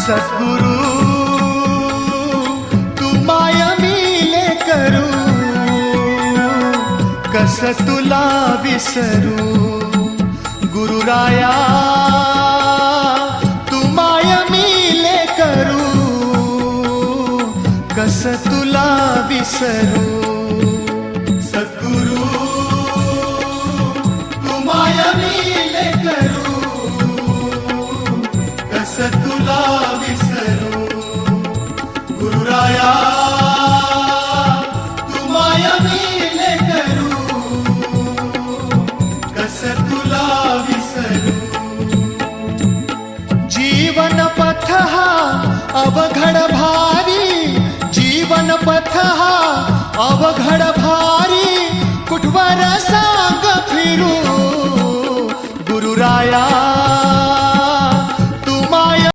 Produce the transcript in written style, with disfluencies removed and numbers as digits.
सद्गुरु तू माय मिले करू, कस तुला विसरू. गुरुराया तू माय मिले करू, कस तुला विसरू. सद्गुरु तू माय मिले करू, कस तुला विसरू. गुरुराया तू माय मिले करू, कस तुला विसरू. जीवन पथ हा अवघड भारी, जीवन पथ हा अवघड भारी, कुठवर सांग फिरू. गुरुराया